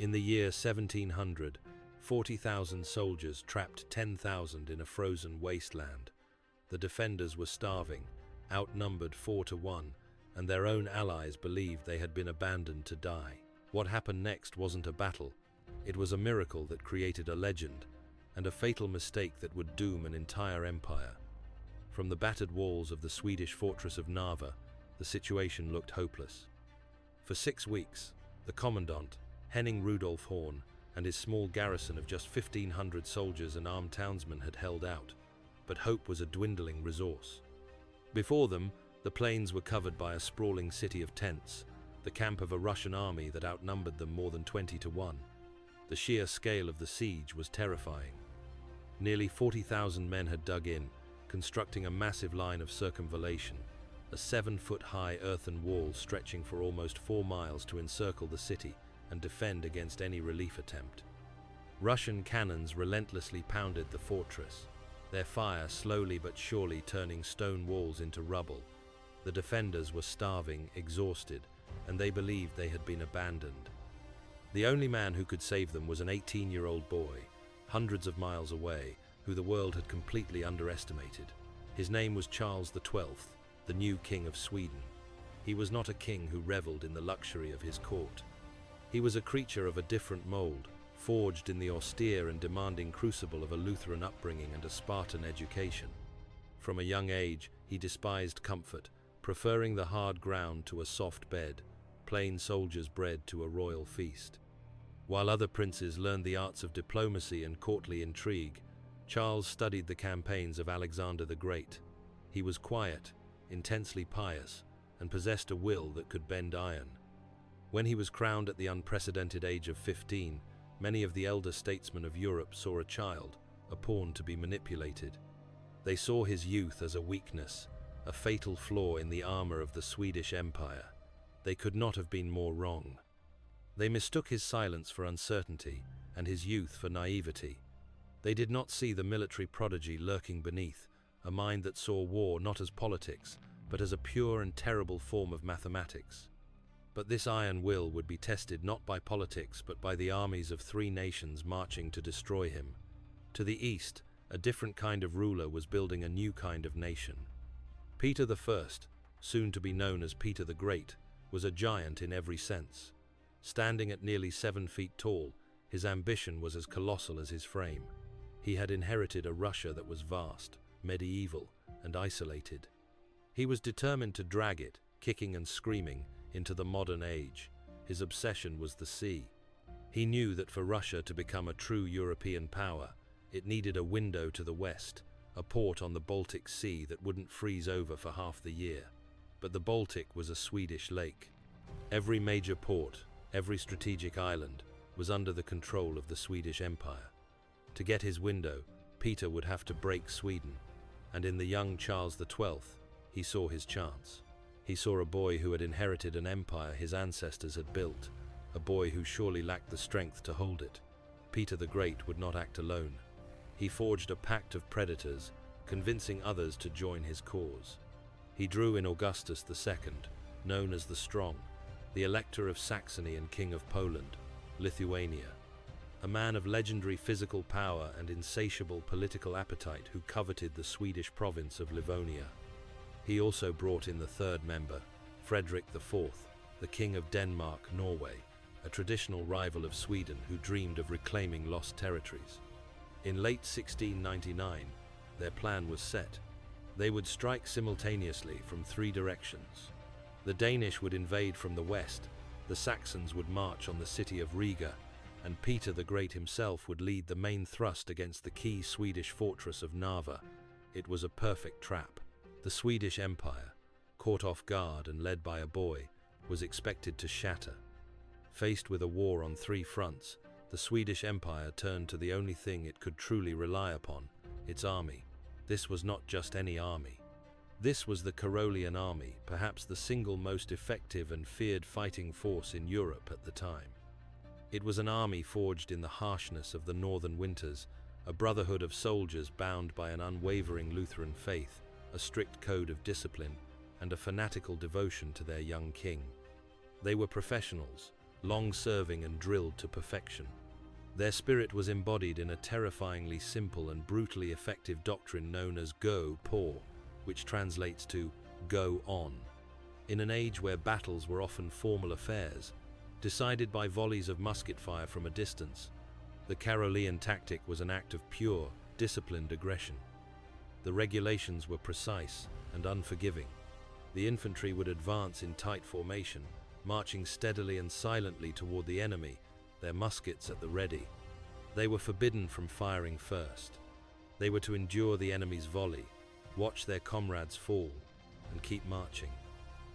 In the year 1700, 40,000 soldiers trapped 10,000 in a frozen wasteland. The defenders were starving, outnumbered 4-1, and their own allies believed they had been abandoned to die. What happened next wasn't a battle. It was a miracle that created a legend, and a fatal mistake that would doom an entire empire. From the battered walls of the Swedish fortress of Narva, the situation looked hopeless. For 6 weeks, the commandant, Henning Rudolf Horn, and his small garrison of just 1,500 soldiers and armed townsmen had held out, but hope was a dwindling resource. Before them, the plains were covered by a sprawling city of tents, the camp of a Russian army that outnumbered them more than 20-1. The sheer scale of the siege was terrifying. Nearly 40,000 men had dug in, constructing a massive line of circumvallation, a 7-foot-high earthen wall stretching for almost 4 miles to encircle the city and defend against any relief attempt. Russian cannons relentlessly pounded the fortress, their fire slowly but surely turning stone walls into rubble. The defenders were starving, exhausted, and they believed they had been abandoned. The only man who could save them was an 18-year-old boy, hundreds of miles away, who the world had completely underestimated. His name was Charles XII, the new king of Sweden. He was not a king who reveled in the luxury of his court. He was a creature of a different mold, forged in the austere and demanding crucible of a Lutheran upbringing and a Spartan education. From a young age, he despised comfort, preferring the hard ground to a soft bed, plain soldier's bread to a royal feast. While other princes learned the arts of diplomacy and courtly intrigue, Charles studied the campaigns of Alexander the Great. He was quiet, intensely pious, and possessed a will that could bend iron. When he was crowned at the unprecedented age of 15, many of the elder statesmen of Europe saw a child, a pawn to be manipulated. They saw his youth as a weakness, a fatal flaw in the armor of the Swedish Empire. They could not have been more wrong. They mistook his silence for uncertainty and his youth for naivety. They did not see the military prodigy lurking beneath, a mind that saw war not as politics, but as a pure and terrible form of mathematics. But this iron will would be tested not by politics but by the armies of 3 nations marching to destroy him. To the east, a different kind of ruler was building a new kind of nation. Peter I, soon to be known as Peter the Great, was a giant in every sense. Standing at nearly 7 feet tall, his ambition was as colossal as his frame. He had inherited a Russia that was vast, medieval, and isolated. He was determined to drag it, kicking and screaming, into the modern age. His obsession was the sea. He knew that for Russia to become a true European power, it needed a window to the west, a port on the Baltic Sea that wouldn't freeze over for half the year. But the Baltic was a Swedish lake. Every major port, every strategic island, was under the control of the Swedish Empire. To get his window, Peter would have to break Sweden, and in the young Charles XII, he saw his chance. He saw a boy who had inherited an empire his ancestors had built, a boy who surely lacked the strength to hold it. Peter the Great would not act alone. He forged a pact of predators, convincing others to join his cause. He drew in Augustus II, known as the Strong, the Elector of Saxony and King of Poland, Lithuania, a man of legendary physical power and insatiable political appetite who coveted the Swedish province of Livonia. He also brought in the 3rd member, Frederick IV, the King of Denmark-Norway, a traditional rival of Sweden who dreamed of reclaiming lost territories. In late 1699, their plan was set. They would strike simultaneously from 3 directions. The Danish would invade from the west, the Saxons would march on the city of Riga, and Peter the Great himself would lead the main thrust against the key Swedish fortress of Narva. It was a perfect trap. The Swedish Empire, caught off guard and led by a boy, was expected to shatter. Faced with a war on 3 fronts, the Swedish Empire turned to the only thing it could truly rely upon, its army. This was not just any army. This was the Karolian army, perhaps the single most effective and feared fighting force in Europe at the time. It was an army forged in the harshness of the northern winters, a brotherhood of soldiers bound by an unwavering Lutheran faith, a strict code of discipline, and a fanatical devotion to their young king. They were professionals, long-serving and drilled to perfection. Their spirit was embodied in a terrifyingly simple and brutally effective doctrine known as go por, which translates to go on. In an age where battles were often formal affairs, decided by volleys of musket fire from a distance, the Carolean tactic was an act of pure, disciplined aggression. The regulations were precise and unforgiving. The infantry would advance in tight formation, marching steadily and silently toward the enemy, their muskets at the ready. They were forbidden from firing first. They were to endure the enemy's volley, watch their comrades fall, and keep marching.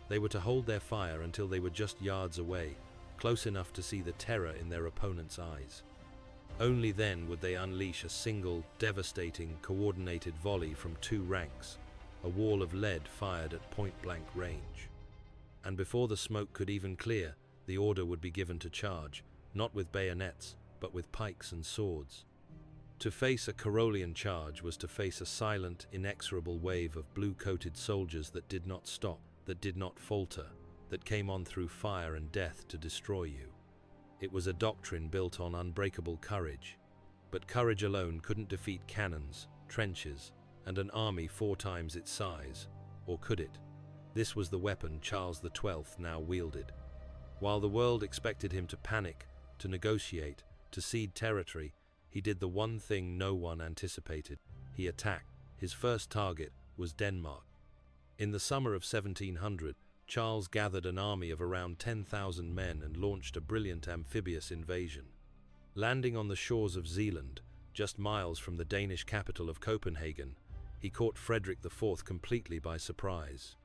They were to hold their fire until they were just yards away, close enough to see the terror in their opponent's eyes. Only then would they unleash a single, devastating, coordinated volley from two ranks, a wall of lead fired at point-blank range. And before the smoke could even clear, the order would be given to charge, not with bayonets, but with pikes and swords. To face a Carolean charge was to face a silent, inexorable wave of blue-coated soldiers that did not stop, that did not falter, that came on through fire and death to destroy you. It was a doctrine built on unbreakable courage, but courage alone couldn't defeat cannons, trenches, and an army 4 times its size, or could it? This was the weapon Charles XII now wielded. While the world expected him to panic, to negotiate, to cede territory, he did the one thing no one anticipated. He attacked. His first target was Denmark. In the summer of 1700, Charles gathered an army of around 10,000 men and launched a brilliant amphibious invasion. Landing on the shores of Zealand, just miles from the Danish capital of Copenhagen, he caught Frederick IV completely by surprise.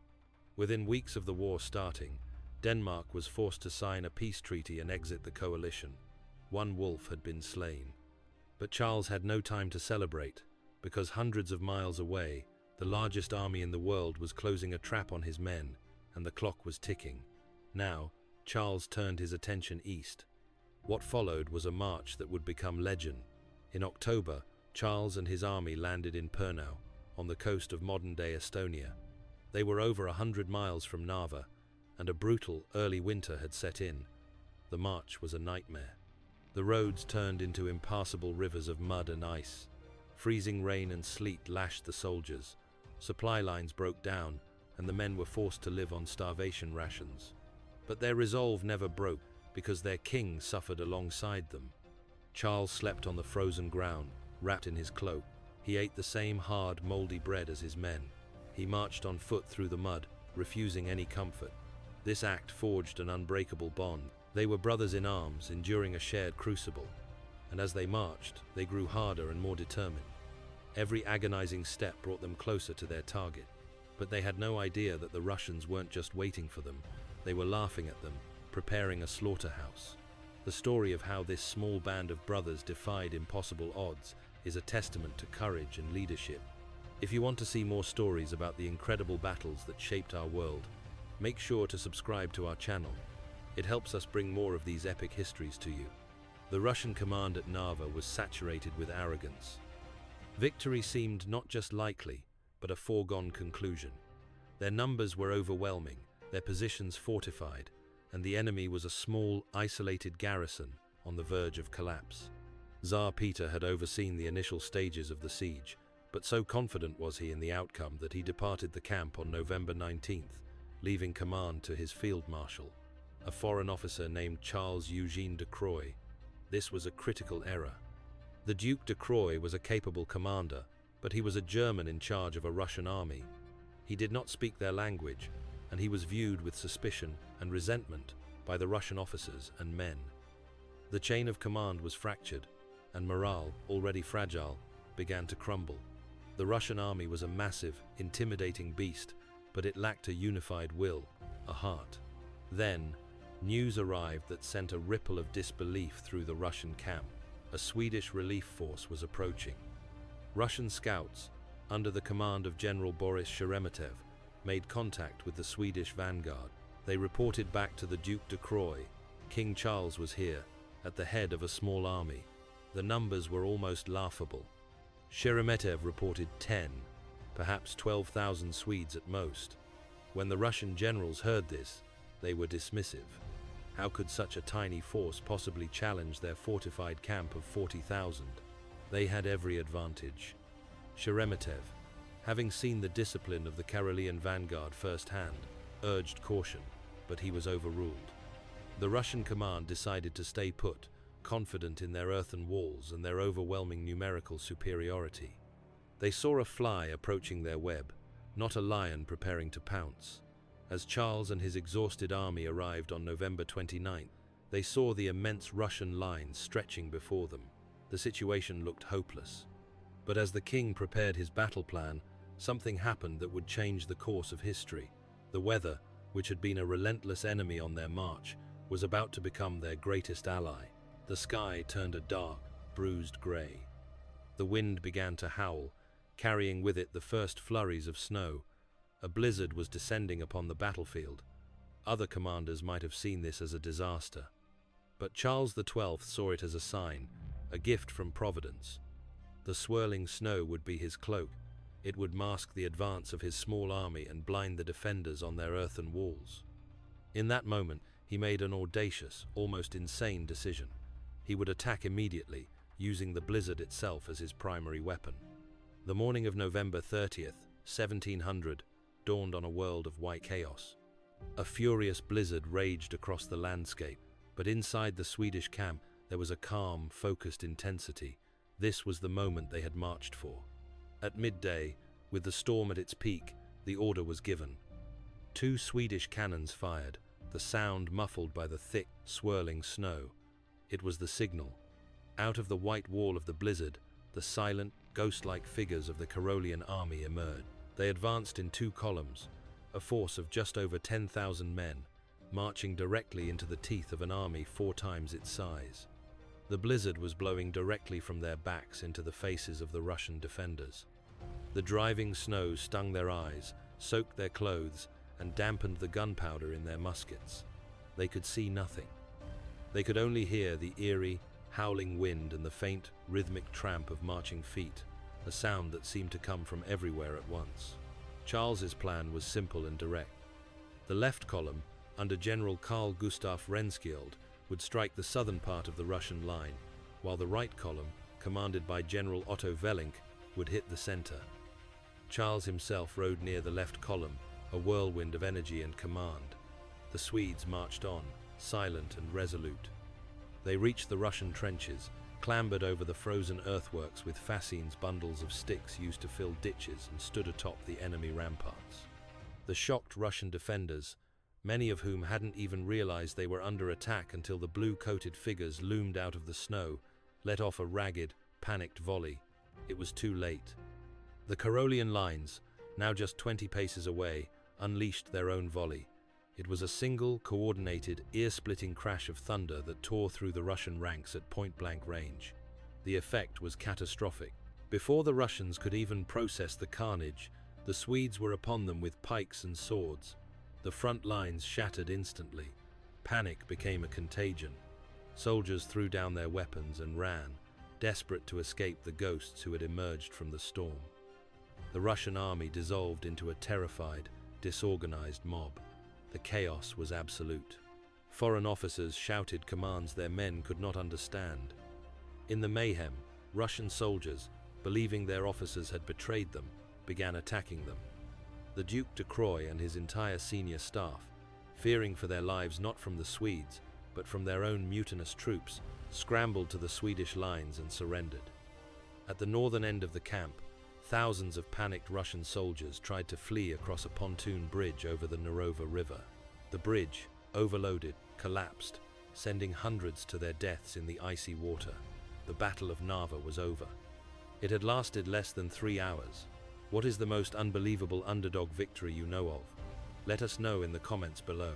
Within weeks of the war starting, Denmark was forced to sign a peace treaty and exit the coalition. One wolf had been slain. But Charles had no time to celebrate, because hundreds of miles away, the largest army in the world was closing a trap on his men, and the clock was ticking. Now, Charles turned his attention east. What followed was a march that would become legend. In October, Charles and his army landed in Pernau, on the coast of modern-day Estonia. They were over 100 miles from Narva, and a brutal early winter had set in. The march was a nightmare. The roads turned into impassable rivers of mud and ice. Freezing rain and sleet lashed the soldiers. Supply lines broke down, and the men were forced to live on starvation rations. But their resolve never broke, because their king suffered alongside them. Charles slept on the frozen ground, wrapped in his cloak. He ate the same hard, moldy bread as his men. He marched on foot through the mud, refusing any comfort. This act forged an unbreakable bond. They were brothers in arms, enduring a shared crucible. And as they marched, they grew harder and more determined. Every agonizing step brought them closer to their target. But they had no idea that the Russians weren't just waiting for them. They were laughing at them, preparing a slaughterhouse. The story of how this small band of brothers defied impossible odds is a testament to courage and leadership. If you want to see more stories about the incredible battles that shaped our world, make sure to subscribe to our channel. It helps us bring more of these epic histories to you. The Russian command at Narva was saturated with arrogance. Victory seemed not just likely, but a foregone conclusion. Their numbers were overwhelming, their positions fortified, and the enemy was a small, isolated garrison on the verge of collapse. Tsar Peter had overseen the initial stages of the siege, but so confident was he in the outcome that he departed the camp on November 19th, leaving command to his field marshal, a foreign officer named Charles Eugene de Croix. This was a critical error. The Duke de Croix was a capable commander, but he was a German in charge of a Russian army. He did not speak their language, and he was viewed with suspicion and resentment by the Russian officers and men. The chain of command was fractured, and morale, already fragile, began to crumble. The Russian army was a massive, intimidating beast, but it lacked a unified will, a heart. Then, news arrived that sent a ripple of disbelief through the Russian camp. A Swedish relief force was approaching. Russian scouts, under the command of General Boris Sheremetev, made contact with the Swedish vanguard. They reported back to the Duke de Croix. King Charles was here, at the head of a small army. The numbers were almost laughable. Sheremetev reported 10, perhaps 12,000 Swedes at most. When the Russian generals heard this, they were dismissive. How could such a tiny force possibly challenge their fortified camp of 40,000? They had every advantage. Sheremetev, having seen the discipline of the Karelian vanguard firsthand, urged caution, but he was overruled. The Russian command decided to stay put, confident in their earthen walls and their overwhelming numerical superiority. They saw a fly approaching their web, not a lion preparing to pounce. As Charles and his exhausted army arrived on November 29th, they saw the immense Russian lines stretching before them. The situation looked hopeless. But as the king prepared his battle plan, something happened that would change the course of history. The weather, which had been a relentless enemy on their march, was about to become their greatest ally. The sky turned a dark, bruised grey. The wind began to howl, carrying with it the first flurries of snow. A blizzard was descending upon the battlefield. Other commanders might have seen this as a disaster. But Charles XII saw it as a sign, a gift from Providence. The swirling snow would be his cloak. It would mask the advance of his small army and blind the defenders on their earthen walls. In that moment, he made an audacious, almost insane decision. He would attack immediately, using the blizzard itself as his primary weapon. The morning of November 30th, 1700, dawned on a world of white chaos. A furious blizzard raged across the landscape, but inside the Swedish camp there was a calm, focused intensity. This was the moment they had marched for. At midday, with the storm at its peak, the order was given. 2 Swedish cannons fired, the sound muffled by the thick, swirling snow. It was the signal. Out of the white wall of the blizzard, the silent, ghost-like figures of the Karelian army emerged. They advanced in 2 columns, a force of just over 10,000 men, marching directly into the teeth of an army 4 times its size. The blizzard was blowing directly from their backs into the faces of the Russian defenders. The driving snow stung their eyes, soaked their clothes, and dampened the gunpowder in their muskets. They could see nothing. They could only hear the eerie, howling wind and the faint, rhythmic tramp of marching feet, a sound that seemed to come from everywhere at once. Charles's plan was simple and direct. The left column, under General Carl Gustaf Renskield, would strike the southern part of the Russian line, while the right column, commanded by General Otto Velink, would hit the center. Charles himself rode near the left column, a whirlwind of energy and command. The Swedes marched on, silent and resolute. They reached the Russian trenches, clambered over the frozen earthworks with fascines, bundles of sticks used to fill ditches, and stood atop the enemy ramparts. The shocked Russian defenders, many of whom hadn't even realized they were under attack until the blue-coated figures loomed out of the snow, let off a ragged, panicked volley. It was too late. The Karelian lines, now just 20 paces away, unleashed their own volley. It was a single, coordinated, ear-splitting crash of thunder that tore through the Russian ranks at point-blank range. The effect was catastrophic. Before the Russians could even process the carnage, the Swedes were upon them with pikes and swords. The front lines shattered instantly. Panic became a contagion. Soldiers threw down their weapons and ran, desperate to escape the ghosts who had emerged from the storm. The Russian army dissolved into a terrified, disorganized mob. The chaos was absolute. Foreign officers shouted commands their men could not understand. In the mayhem, Russian soldiers, believing their officers had betrayed them, began attacking them. The Duke de Croix and his entire senior staff, fearing for their lives not from the Swedes, but from their own mutinous troops, scrambled to the Swedish lines and surrendered. At the northern end of the camp, thousands of panicked Russian soldiers tried to flee across a pontoon bridge over the Narva River. The bridge, overloaded, collapsed, sending hundreds to their deaths in the icy water. The Battle of Narva was over. It had lasted less than 3 hours. What is the most unbelievable underdog victory you know of? Let us know in the comments below.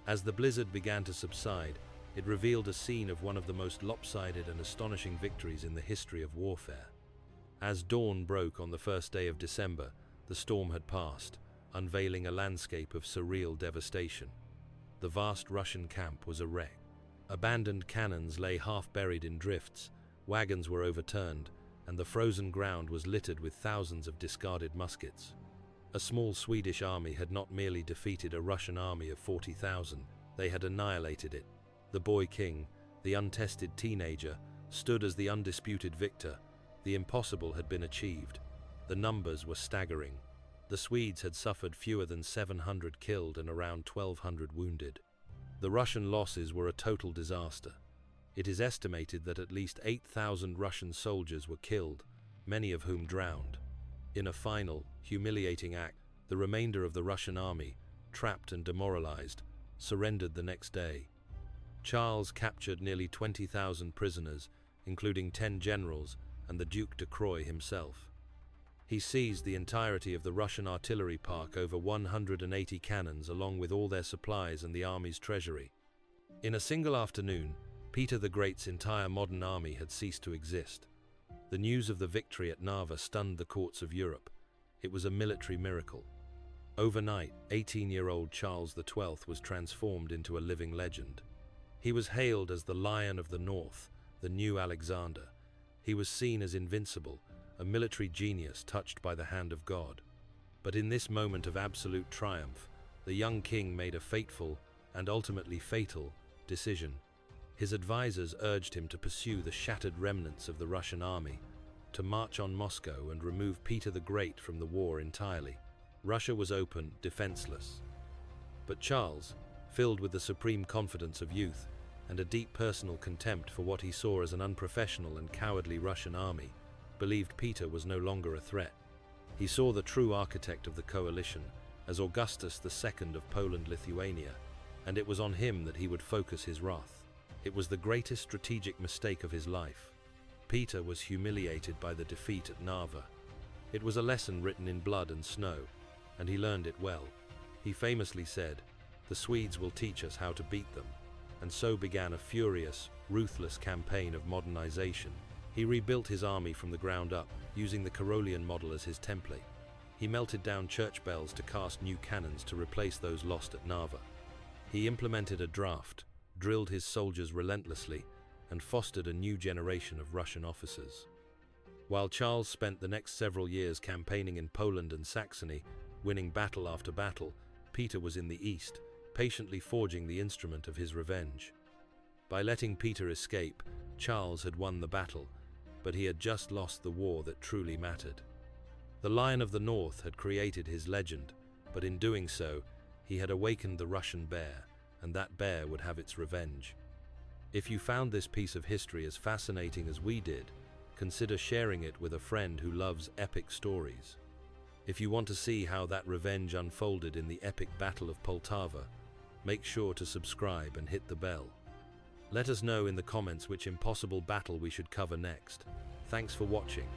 As the blizzard began to subside, it revealed a scene of one of the most lopsided and astonishing victories in the history of warfare. As dawn broke on the first day of December, the storm had passed, unveiling a landscape of surreal devastation. The vast Russian camp was a wreck. Abandoned cannons lay half buried in drifts, wagons were overturned, and the frozen ground was littered with thousands of discarded muskets. A small Swedish army had not merely defeated a Russian army of 40,000, They had annihilated it. The boy king, the untested teenager, stood as the undisputed victor. The impossible had been achieved. The numbers were staggering. The Swedes had suffered fewer than 700 killed and around 1,200 wounded. The Russian losses were a total disaster. It is estimated that at least 8,000 Russian soldiers were killed, many of whom drowned. In a final, humiliating act, the remainder of the Russian army, trapped and demoralized, surrendered the next day. Charles captured nearly 20,000 prisoners, including 10 generals and the Duc de Croy himself. He seized the entirety of the Russian artillery park, over 180 cannons, along with all their supplies and the army's treasury. In a single afternoon, Peter the Great's entire modern army had ceased to exist. The news of the victory at Narva stunned the courts of Europe. It was a military miracle. Overnight, 18-year-old Charles XII was transformed into a living legend. He was hailed as the Lion of the North, the new Alexander. He was seen as invincible, a military genius touched by the hand of God. But in this moment of absolute triumph, the young king made a fateful, and ultimately fatal, decision. His advisors urged him to pursue the shattered remnants of the Russian army, to march on Moscow and remove Peter the Great from the war entirely. Russia was open, defenseless. But Charles, filled with the supreme confidence of youth and a deep personal contempt for what he saw as an unprofessional and cowardly Russian army, believed Peter was no longer a threat. He saw the true architect of the coalition as Augustus II of Poland-Lithuania, and it was on him that he would focus his wrath. It was the greatest strategic mistake of his life. Peter was humiliated by the defeat at Narva. It was a lesson written in blood and snow, and he learned it well. He famously said, "The Swedes will teach us how to beat them." And so began a furious, ruthless campaign of modernization. He rebuilt his army from the ground up, using the Karolian model as his template. He melted down church bells to cast new cannons to replace those lost at Narva. He implemented a draft, drilled his soldiers relentlessly, and fostered a new generation of Russian officers. While Charles spent the next several years campaigning in Poland and Saxony, winning battle after battle, Peter was in the east, patiently forging the instrument of his revenge. By letting Peter escape, Charles had won the battle, but he had just lost the war that truly mattered. The Lion of the North had created his legend, but in doing so, he had awakened the Russian bear, and that bear would have its revenge. If you found this piece of history as fascinating as we did, consider sharing it with a friend who loves epic stories. If you want to see how that revenge unfolded in the epic Battle of Poltava, make sure to subscribe and hit the bell. Let us know in the comments which impossible battle we should cover next. Thanks for watching.